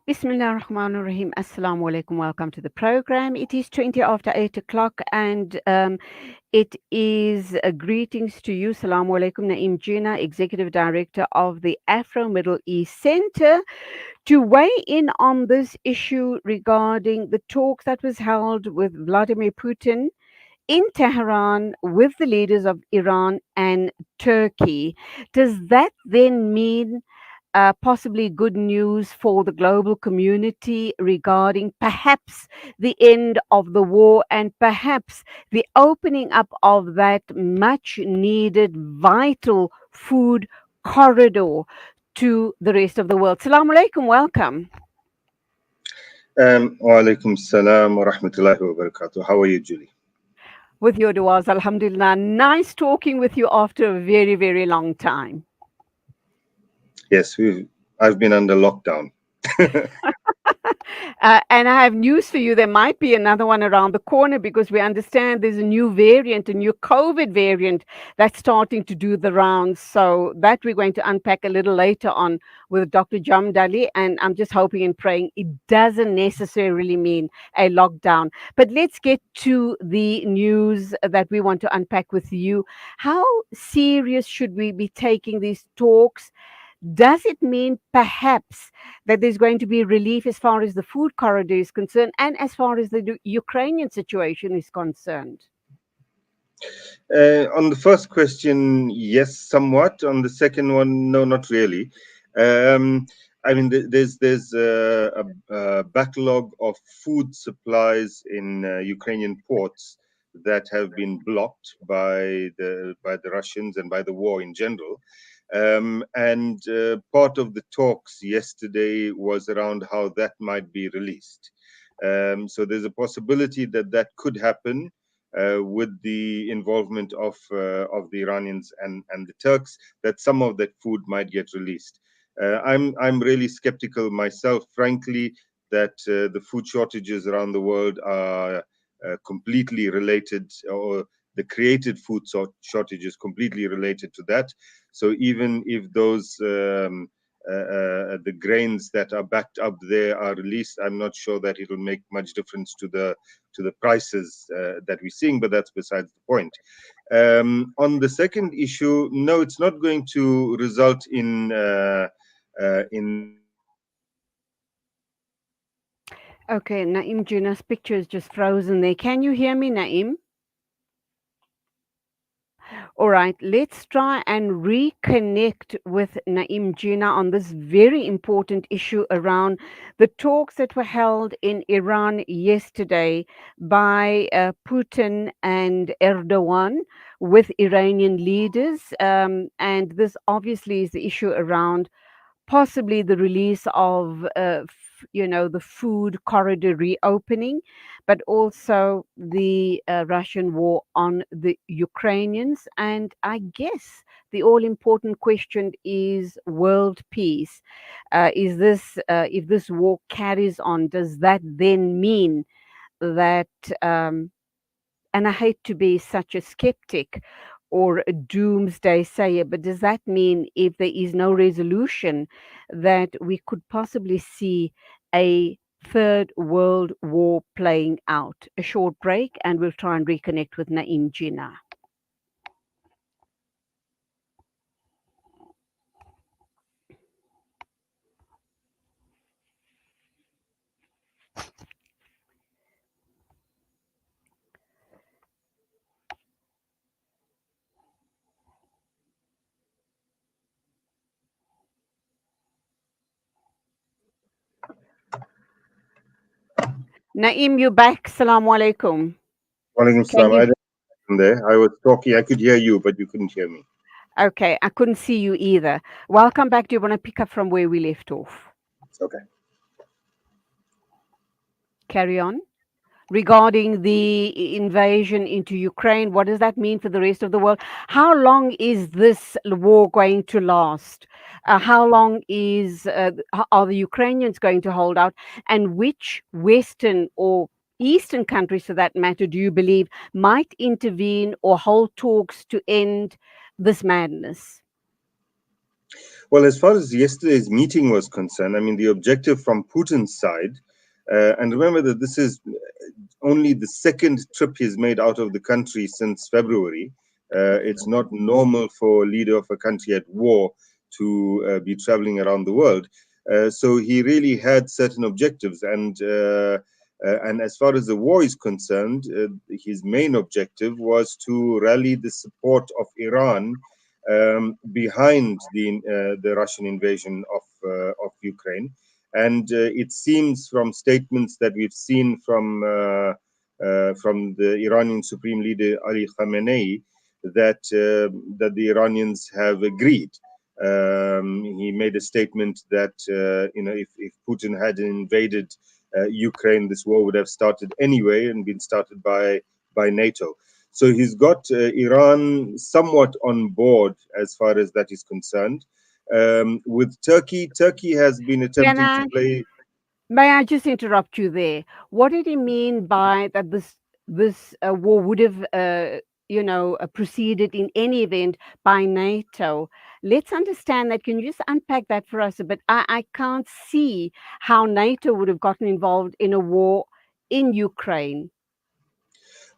Bismillah ar-Rahman ar-Rahim. Assalamu alaikum. Welcome to the program. It is 20 after 8 o'clock and it is greetings to you. Assalamu alaikum. Na'eem Jeenah, Executive Director of the Afro-Middle East Center, to weigh in on this issue regarding the talk that was held with Vladimir Putin in Tehran with the leaders of Iran and Turkey. Does that then mean possibly good news for the global community regarding perhaps the end of the war and perhaps the opening up of that much needed vital food corridor to the rest of the world? Salaam alaikum, welcome. Wa alaikum salam wa rahmatullahi wa barakatuh. How are you, Julie? With your du'as, alhamdulillah. Nice talking with you after a very, very long time. Yes, I've been under lockdown. And I have news for you. There might be another one around the corner because we understand there's a new variant, a new COVID variant that's starting to do the rounds. So that we're going to unpack a little later on with Dr. Jamdali. And I'm just hoping and praying it doesn't necessarily mean a lockdown. But let's get to the news that we want to unpack with you. How serious should we be taking these talks? Does it mean perhaps that there's going to be relief as far as the food corridor is concerned and as far as the Ukrainian situation is concerned? On the first question, yes, somewhat. On the second one, no, not really. Um, I mean, there's a backlog of food supplies in Ukrainian ports that have been blocked by the Russians and by the war in general. And part of the talks yesterday was around how that might be released. So there's a possibility that that could happen with the involvement of the Iranians and the Turks, that some of that food might get released. I'm really skeptical myself, frankly, that the food shortages around the world are completely related, or the created food shortages completely related to that. So even if those the grains that are backed up there are released, I'm not sure that it will make much difference to the prices that we're seeing, but that's besides the point. On the second issue, no, it's not going to result in Okay, Na'eem Jeenah's picture is just frozen there. Can you hear me, Na'eem? All right, let's try and reconnect with Na'eem Jeenah on this very important issue around the talks that were held in Iran yesterday by Putin and Erdogan with Iranian leaders. And this obviously is the issue around possibly the release of the food corridor reopening, but also the Russian war on the Ukrainians. And I guess the all important question is world peace. Is this If this war carries on, does that then mean that and I hate to be such a skeptic or a doomsday sayer, but does that mean if there is no resolution that we could possibly see a third world war playing out? A short break and we'll try and reconnect with Na'eem Jeenah. Na'eem, you back. Assalamu alaikum. Walaikum Can salam. you? I didn't there. I was talking. I could hear you, but you couldn't hear me. Okay, I couldn't see you either. Welcome back. Do you want to pick up from where we left off? Okay. Carry on. Regarding the invasion into Ukraine. What does that mean for the rest of the world? How long is this war going to last? How long are the Ukrainians going to hold out? And which Western or Eastern countries, for that matter, do you believe might intervene or hold talks to end this madness? Well, as far as yesterday's meeting was concerned, I mean, the objective from Putin's side, and remember that this is only the second trip he's made out of the country since February. It's not normal for a leader of a country at war to be traveling around the world. So he really had certain objectives, and as far as the war is concerned, his main objective was to rally the support of Iran behind the Russian invasion of Ukraine. And it seems from statements that we've seen from the Iranian Supreme Leader Ali Khamenei that the Iranians have agreed. He made a statement that if Putin had invaded Ukraine, this war would have started anyway and been started by NATO. So he's got Iran somewhat on board as far as that is concerned. With Turkey, Turkey has been Can attempting to I play. May I just interrupt you there? What did he mean by that this war would have proceeded in any event by NATO? Let's understand that. Can you just unpack that for us a bit? I can't see how NATO would have gotten involved in a war in Ukraine.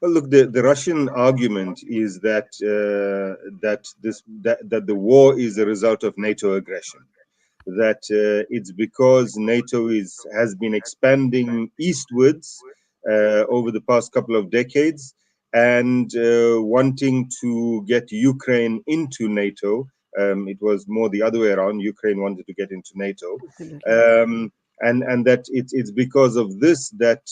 Well, look, the Russian argument is that the war is a result of NATO aggression. That it's because NATO has been expanding eastwards over the past couple of decades and wanting to get Ukraine into NATO. It was more the other way around. Ukraine wanted to get into NATO. Absolutely. And that it's because of this that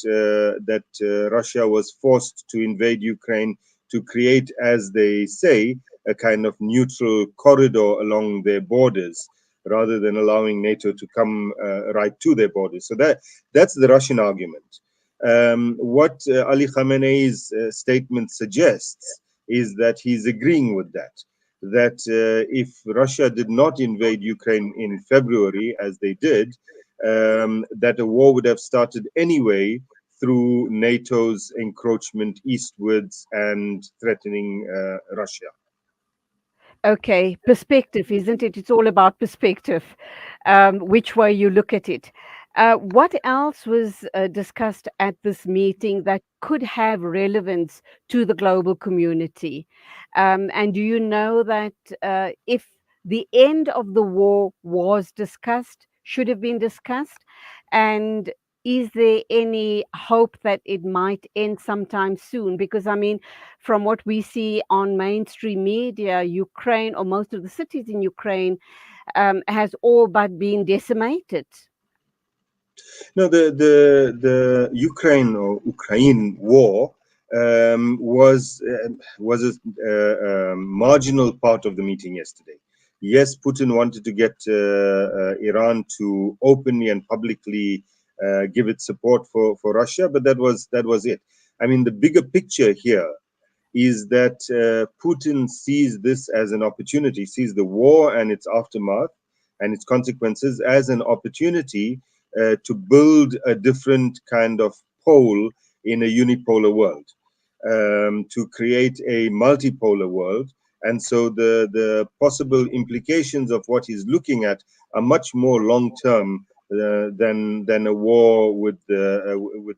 Russia was forced to invade Ukraine to create, as they say, a kind of neutral corridor along their borders, rather than allowing NATO to come right to their borders. So that's the Russian argument. What Ali Khamenei's statement suggests is that he's agreeing with that. That if Russia did not invade Ukraine in February, as they did, that a war would have started anyway through NATO's encroachment eastwards and threatening Russia. Okay, perspective, isn't it? It's all about perspective, which way you look at it. What else was discussed at this meeting that could have relevance to the global community? And do you know that if the end of the war was discussed, should have been discussed? And is there any hope that it might end sometime soon? Because, I mean, from what we see on mainstream media, Ukraine or most of the cities in Ukraine has all but been decimated. No, the Ukraine or Ukraine war was a marginal part of the meeting yesterday. Yes, Putin wanted to get Iran to openly and publicly give its support for Russia, but that was it. I mean, the bigger picture here is that Putin sees this as an opportunity, sees the war and its aftermath and its consequences as an opportunity to build a different kind of pole in a unipolar world, to create a multipolar world. And so the possible implications of what he's looking at are much more long term than a war with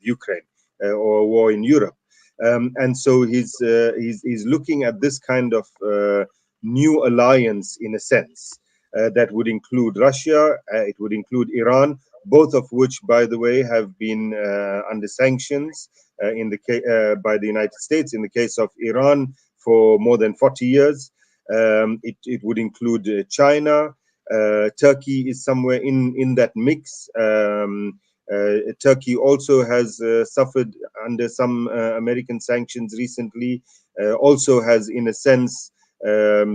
Ukraine or a war in Europe. And so he's looking at this kind of new alliance in a sense that would include Russia, it would include Iran, both of which, by the way, have been under sanctions by the United States. In the case of Iran, for more than 40 years. It would include China. Turkey is somewhere in that mix. Turkey also has suffered under some American sanctions recently, also has, in a sense,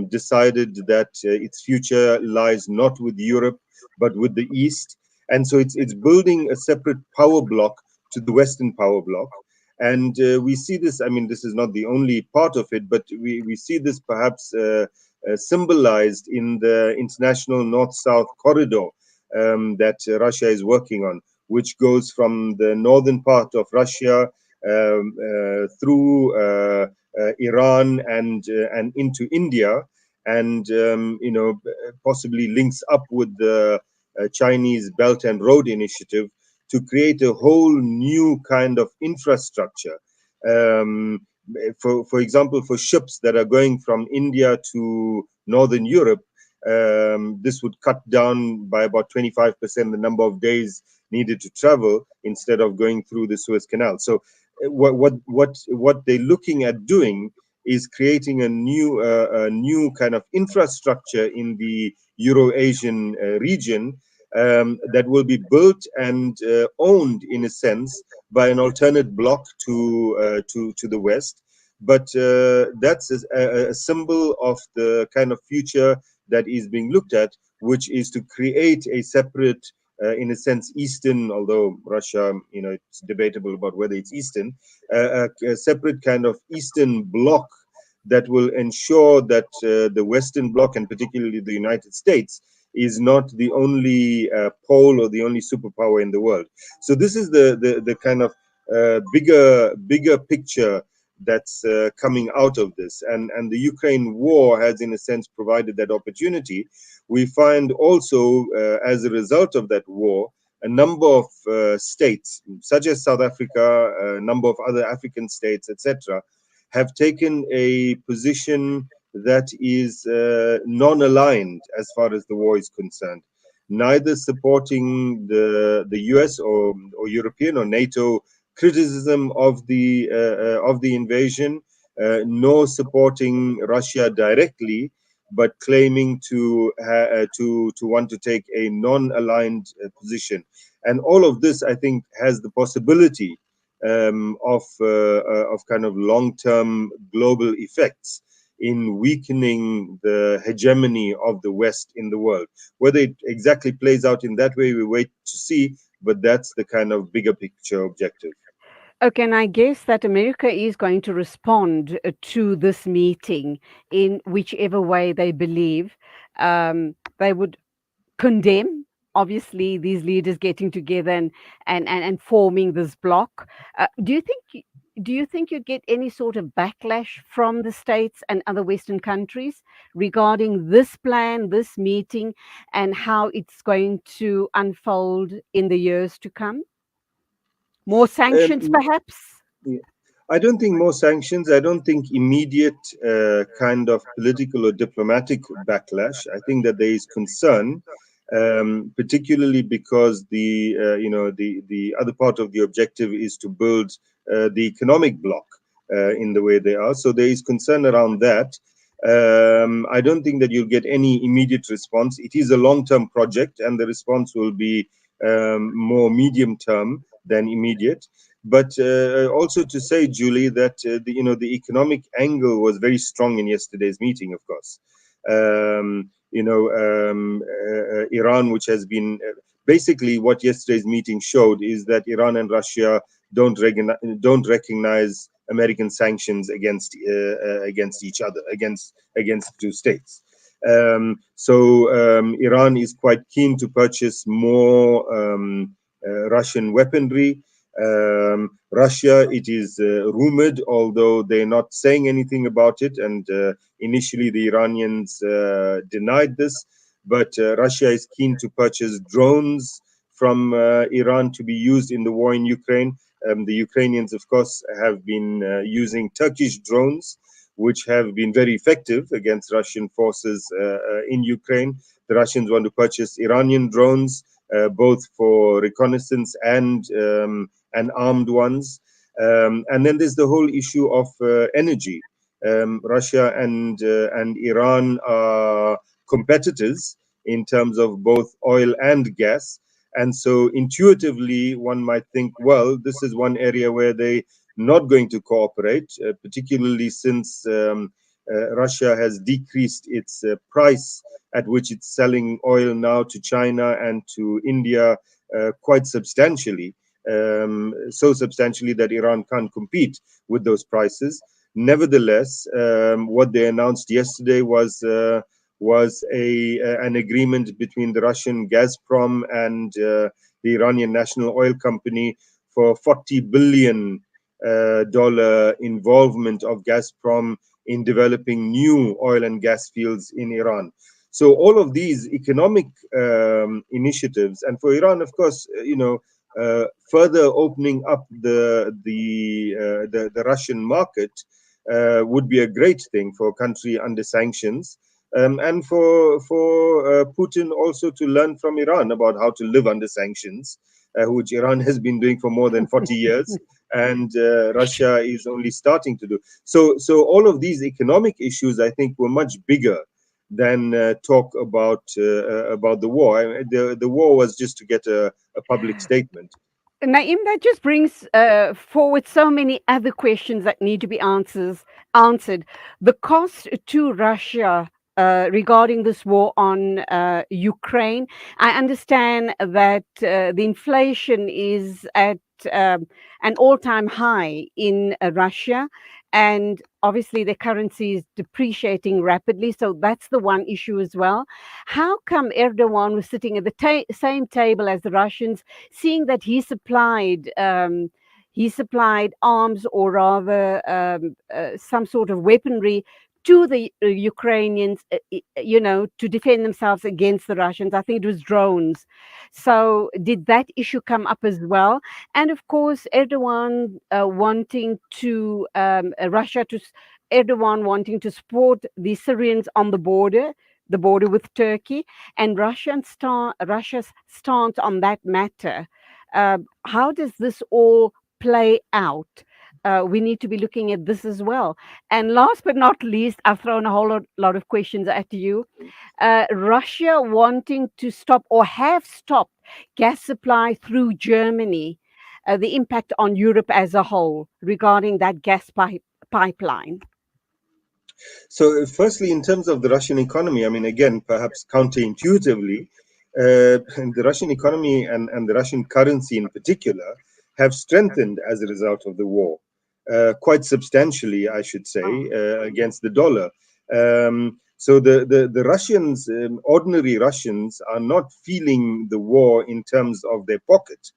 decided that its future lies not with Europe, but with the East. And so it's building a separate power bloc to the Western power bloc. And we see this, I mean, this is not the only part of it, but we see this perhaps symbolized in the international north-south corridor that Russia is working on, which goes from the northern part of Russia through Iran and into India. and possibly links up with the Chinese Belt and Road Initiative to create a whole new kind of infrastructure. Um, for example, for ships that are going from India to Northern Europe, this would cut down by about 25% the number of days needed to travel instead of going through the Suez Canal. So, what they're looking at doing is creating a new kind of infrastructure in the Euro-Asian region that will be built and owned, in a sense, by an alternate bloc to the West. But that's a symbol of the kind of future that is being looked at, which is to create a separate, in a sense, Eastern, although Russia, it's debatable about whether it's Eastern, a separate kind of Eastern bloc that will ensure that the Western bloc, and particularly the United States, is not the only pole or the only superpower in the world. So this is the kind of bigger picture that's coming out of this, and the Ukraine war has, in a sense, provided that opportunity. We find also, as a result of that war, a number of states, such as South Africa, a number of other African states, etc., have taken a position that is non-aligned as far as the war is concerned, neither supporting the US or European or NATO criticism of the invasion, nor supporting Russia directly, but claiming to want to take a non-aligned position. And all of this, I think, has the possibility of kind of long-term global effects in weakening the hegemony of the West in the world. Whether it exactly plays out in that way, we wait to see, but that's the kind of bigger picture objective. Okay, and I guess that America is going to respond to this meeting in whichever way they believe. They would condemn, obviously, these leaders getting together and forming this bloc. Do you think you'd get any sort of backlash from the states and other Western countries regarding this plan, this meeting, and how it's going to unfold in the years to come? More sanctions, Um, perhaps? Yeah. I don't think more sanctions. I don't think immediate kind of political or diplomatic backlash. I think that there is concern, particularly because the other part of the objective is to build the economic bloc in the way they are. So there is concern around that. I don't think that you'll get any immediate response. It is a long-term project, and the response will be more medium-term than immediate. But also to say, Julie, that the economic angle was very strong in yesterday's meeting. Of course, Iran, which has been basically what yesterday's meeting showed, is that Iran and Russia don't recognize American sanctions against each other, against two states. So Iran is quite keen to purchase more Russian weaponry. Russia, it is rumored, although they're not saying anything about it, and initially the Iranians denied this, but Russia is keen to purchase drones from Iran to be used in the war in Ukraine. The Ukrainians, of course, have been using Turkish drones, which have been very effective against Russian forces in Ukraine. The Russians want to purchase Iranian drones, both for reconnaissance and armed ones. And then there's the whole issue of energy. Russia and Iran are competitors in terms of both oil and gas. And so intuitively, one might think, well, this is one area where they're not going to cooperate, particularly since Russia has decreased its price at which it's selling oil now to China and to India quite substantially, so substantially that Iran can't compete with those prices. Nevertheless, what they announced yesterday was an agreement between the Russian Gazprom and the Iranian National Oil Company for $40 billion dollar involvement of Gazprom in developing new oil and gas fields in Iran. So all of these economic initiatives, and for Iran, of course, further opening up the Russian market would be a great thing for a country under sanctions, and for Putin also to learn from Iran about how to live under sanctions, which Iran has been doing for more than 40 years, and Russia is only starting to do. So all of these economic issues, I think, were much bigger than talk about the war. The war was just to get a public statement. Naeem, that just brings forward so many other questions that need to be answered. The cost to Russia regarding this war on Ukraine. I understand that the inflation is at an all-time high in Russia, and obviously the currency is depreciating rapidly. So that's the one issue as well. How come Erdogan was sitting at the same table as the Russians, seeing that he supplied arms, or rather some sort of weaponry to the Ukrainians, to defend themselves against the Russians. I think it was drones. So did that issue come up as well? And of course, Erdogan wanting to Russia to Erdogan wanting to support the Syrians on the border with Turkey, and Russia's stance on that matter. How does this all play out? We need to be looking at this as well. And last but not least, I've thrown a whole lot of questions at you. Russia wanting to stop or have stopped gas supply through Germany, the impact on Europe as a whole regarding that pipeline. So, firstly, in terms of the Russian economy, I mean, again, perhaps counterintuitively, the Russian economy and the Russian currency in particular have strengthened as a result of the war, quite substantially, I should say, against the dollar. So the Russians, ordinary Russians, are not feeling the war in terms of their pocket,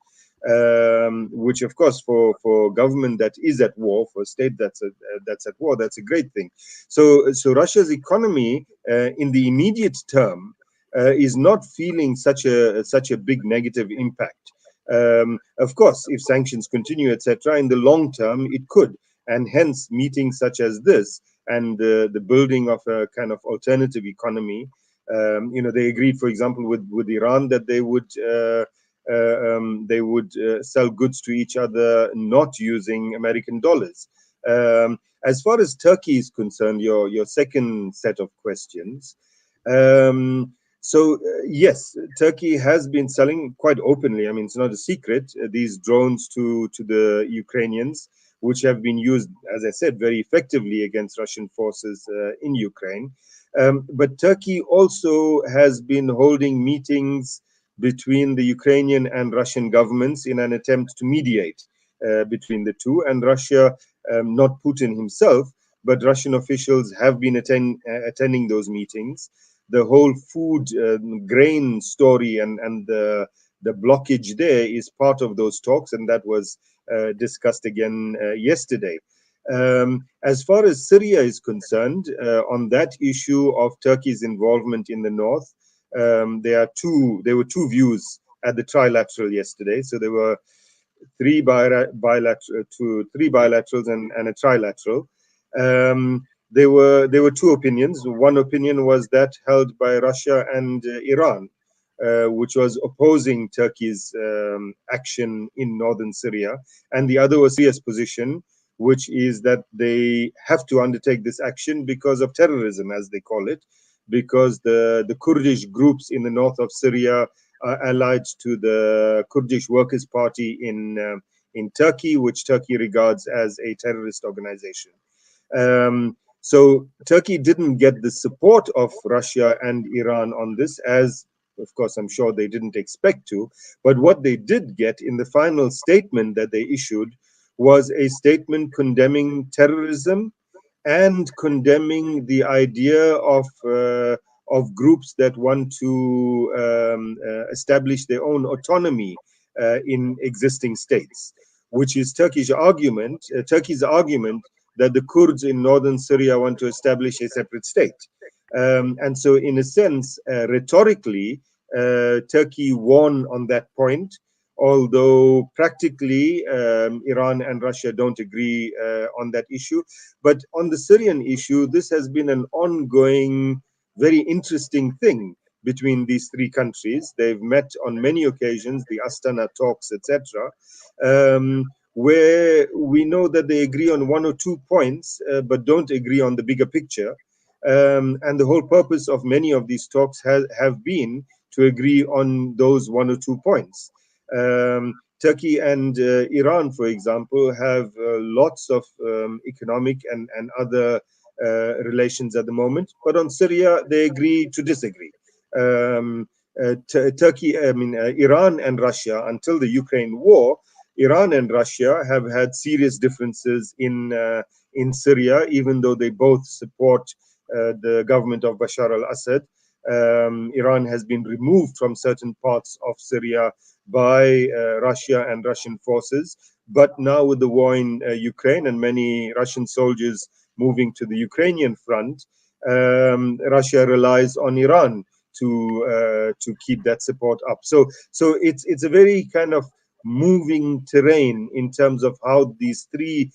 which, of course, for government that is at war, for a state that's at war, that's a great thing. So Russia's economy, in the immediate term, is not feeling such a big negative impact. Of course, if sanctions continue, etc., in the long term, it could, and hence meetings such as this and the building of a kind of alternative economy. They agreed, for example, with Iran that they would sell goods to each other not using American dollars. As far as Turkey is concerned, your second set of questions. Yes, Turkey has been selling quite openly. I mean, it's not a secret. These drones to the Ukrainians, which have been used, as I said, very effectively against Russian forces in Ukraine. But Turkey also has been holding meetings between the Ukrainian and Russian governments in an attempt to mediate between the two. And Russia, not Putin himself, but Russian officials have been attending those meetings. The whole food grain story and the blockage there is part of those talks, and that was discussed again yesterday. As far as Syria is concerned, on that issue of Turkey's involvement in the north, there were two views at the trilateral yesterday. So there were three bilaterals and a trilateral. There were two opinions. One opinion was that held by Russia and Iran, which was opposing Turkey's action in northern Syria, and the other was Syria's position, which is that they have to undertake this action because of terrorism, as they call it, because the Kurdish groups in the north of Syria are allied to the Kurdish Workers' Party in Turkey, which Turkey regards as a terrorist organization. So Turkey didn't get the support of Russia and Iran on this, as, of course, I'm sure they didn't expect to. But what they did get in the final statement that they issued was a statement condemning terrorism and condemning the idea of groups that want to establish their own autonomy in existing states, which is Turkey's argument that the Kurds in northern Syria want to establish a separate state. And so, in a sense, rhetorically, Turkey won on that point, although practically Iran and Russia don't agree on that issue. But on the Syrian issue, this has been an ongoing, very interesting thing between these three countries. They've met on many occasions, the Astana talks, etc., where we know that they agree on one or two points, but don't agree on the bigger picture. And the whole purpose of many of these talks have been to agree on those one or two points. Turkey and Iran, for example, have lots of economic and other relations at the moment, but on Syria, they agree to disagree. Turkey, Iran and Russia, until the Ukraine war, Iran and Russia have had serious differences in Syria, even though they both support the government of Bashar al-Assad. Iran has been removed from certain parts of Syria by Russia and Russian forces. But now, with the war in Ukraine and many Russian soldiers moving to the Ukrainian front, Russia relies on Iran to keep that support up. So it's a very kind of moving terrain in terms of how these three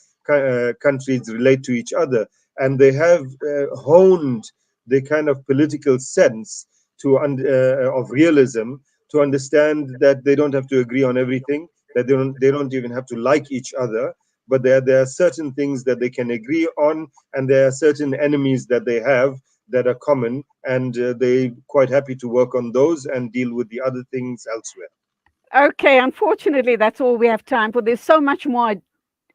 countries relate to each other, and they have honed the kind of political sense of realism to understand that they don't have to agree on everything, that they don't even have to like each other, but there are certain things that they can agree on, and there are certain enemies that they have that are common, and they're quite happy to work on those and deal with the other things elsewhere. Okay, unfortunately, that's all we have time for. There's so much more I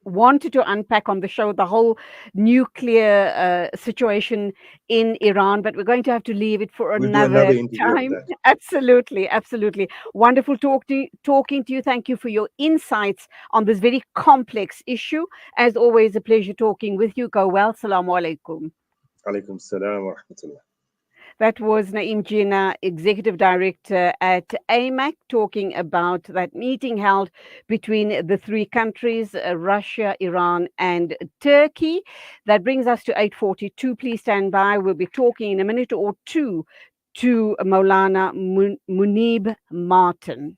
wanted to unpack on the show, the whole nuclear situation in Iran, but we're going to have to leave it for We'll do another another interview on time. that. Absolutely, absolutely. Wonderful talking to you. Thank you for your insights on this very complex issue. As always, a pleasure talking with you. Go well. Assalamu alaikum. Alaikum salam wa rahmatullah. That was Na'eem Jeenah, Executive Director at AMAC, talking about that meeting held between the three countries, Russia, Iran, and Turkey. That brings us to 8:42. Please stand by. We'll be talking in a minute or two to Maulana Munib Martin.